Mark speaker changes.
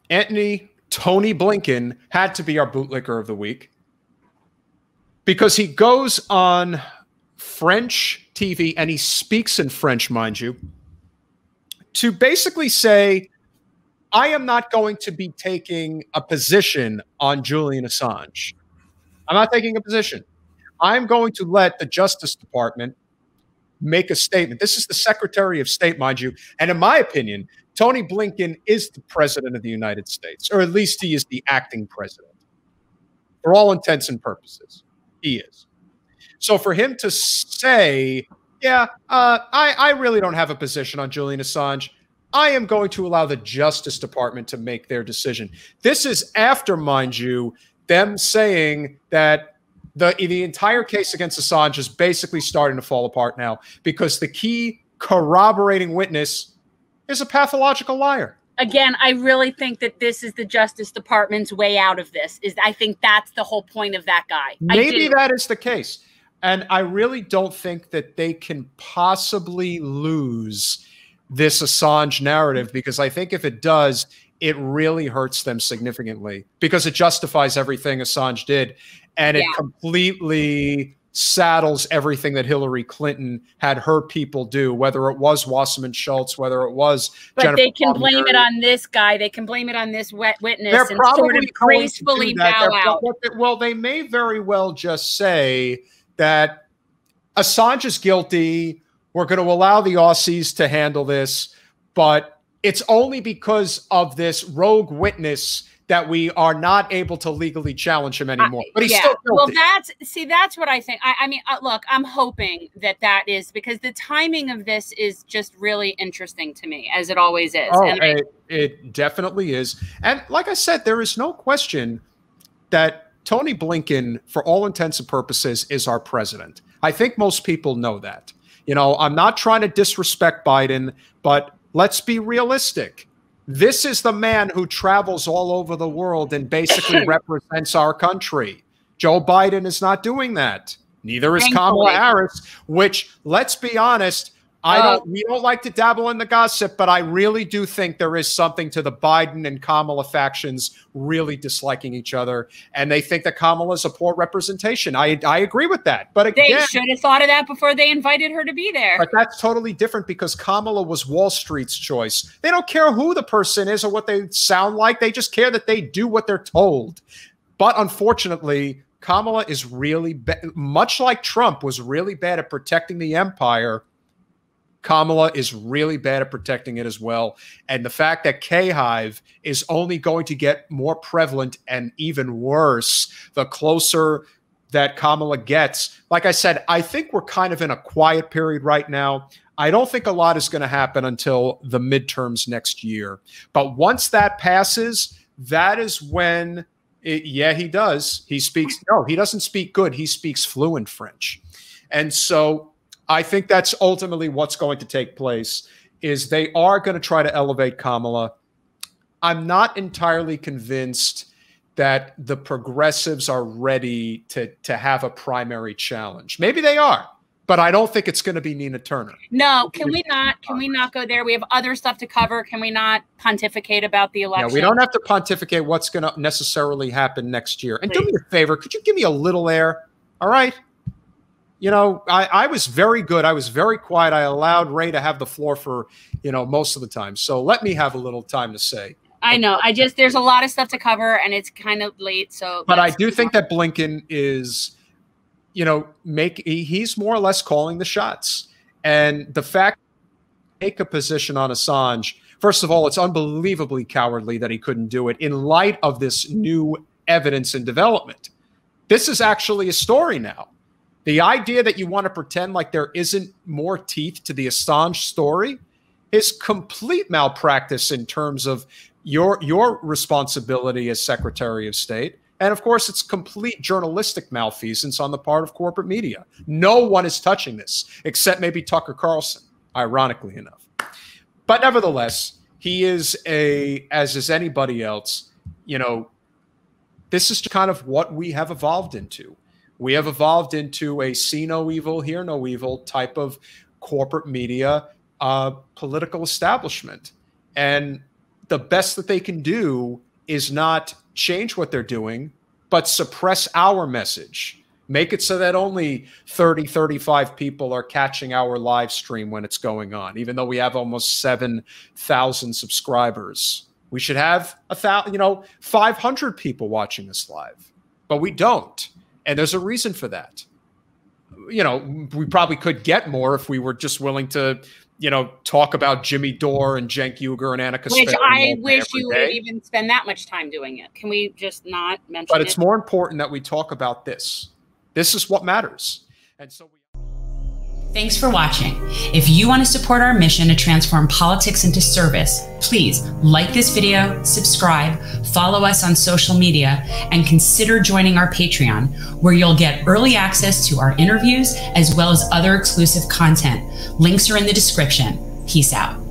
Speaker 1: Tony Blinken had to be our bootlicker of the week because he goes on French TV and he speaks in French, mind you, to basically say, I am not going to be taking a position on Julian Assange. I'm not taking a position. I'm going to let the Justice Department make a statement. This is the Secretary of State, mind you. And in my opinion, Tony Blinken is the president of the United States, or at least he is the acting president. For all intents and purposes, he is. So for him to say, yeah, I really don't have a position on Julian Assange, I am going to allow the Justice Department to make their decision. This is after, mind you, them saying that the entire case against Assange is basically starting to fall apart now because the key corroborating witness is a pathological liar.
Speaker 2: Again, I really think that this is the Justice Department's way out of this. I think that's the whole point of that guy.
Speaker 1: Maybe that is the case. And I really don't think that they can possibly lose this Assange narrative because I think if it does, it really hurts them significantly because it justifies everything Assange did. And it completely saddles everything that Hillary Clinton had her people do, whether it was Wasserman Schultz, whether it was Jennifer
Speaker 2: they can blame it on this guy. They can blame it on this witness and sort of gracefully bow out.
Speaker 1: Well, they may very well just say that Assange is guilty. We're going to allow the Aussies to handle this, but it's only because of this rogue witness that we are not able to legally challenge him anymore. But he's still guilty.
Speaker 2: Well, that's what I think. I mean, look, I'm hoping that is because the timing of this is just really interesting to me, as it always is.
Speaker 1: Oh, and it definitely is. And like I said, there is no question that Tony Blinken, for all intents and purposes, is our president. I think most people know that. You know, I'm not trying to disrespect Biden, but let's be realistic. This is the man who travels all over the world and basically represents our country. Joe Biden is not doing that. Neither is Kamala Harris, which, let's be honest, we don't like to dabble in the gossip, but I really do think there is something to the Biden and Kamala factions really disliking each other. And they think that Kamala is a poor representation. I agree with that. But again,
Speaker 2: they should have thought of that before they invited her to be there.
Speaker 1: But that's totally different because Kamala was Wall Street's choice. They don't care who the person is or what they sound like. They just care that they do what they're told. But unfortunately, Kamala is really, much like Trump was really bad at protecting the empire, Kamala is really bad at protecting it as well. And the fact that K-Hive is only going to get more prevalent and even worse the closer that Kamala gets. Like I said, I think we're kind of in a quiet period right now. I don't think a lot is going to happen until the midterms next year. But once that passes, that is when, he does. He speaks, no, he doesn't speak good. He speaks fluent French. And so I think that's ultimately what's going to take place is they are going to try to elevate Kamala. I'm not entirely convinced that the progressives are ready to have a primary challenge. Maybe they are, but I don't think it's going to be Nina Turner.
Speaker 2: No, can we not go there? We have other stuff to cover. Can we not pontificate about the election?
Speaker 1: Yeah, we don't have to pontificate what's going to necessarily happen next year. And do me a favor, could you give me a little air? All right. You know, I was very good. I was very quiet. I allowed Ray to have the floor for, most of the time. So let me have a little time to say.
Speaker 2: I know. There's a lot of stuff to cover and it's kind of late. So,
Speaker 1: but I do think that Blinken is, he's more or less calling the shots. And the fact take a position on Assange, first of all, it's unbelievably cowardly that he couldn't do it in light of this new evidence and development. This is actually a story now. The idea that you want to pretend like there isn't more teeth to the Assange story is complete malpractice in terms of your responsibility as Secretary of State. And of course, it's complete journalistic malfeasance on the part of corporate media. No one is touching this except maybe Tucker Carlson, ironically enough. But nevertheless, he is as is anybody else, this is kind of what we have evolved into. We have evolved into a see no evil, hear no evil type of corporate media political establishment. And the best that they can do is not change what they're doing, but suppress our message. Make it so that only 30, 35 people are catching our live stream when it's going on, even though we have almost 7,000 subscribers. We should have 500 people watching this live, but we don't. And there's a reason for that. We probably could get more if we were just willing to, talk about Jimmy Dore and Cenk Uygur and Annika
Speaker 2: Which
Speaker 1: Sparrow
Speaker 2: I wish you would even spend that much time doing it. Can we just not mention it?
Speaker 1: But it's more important that we talk about this. This is what matters. And so
Speaker 3: Thanks for watching. If you want to support our mission to transform politics into service, please like this video, subscribe, follow us on social media, and consider joining our Patreon, where you'll get early access to our interviews as well as other exclusive content. Links are in the description. Peace out.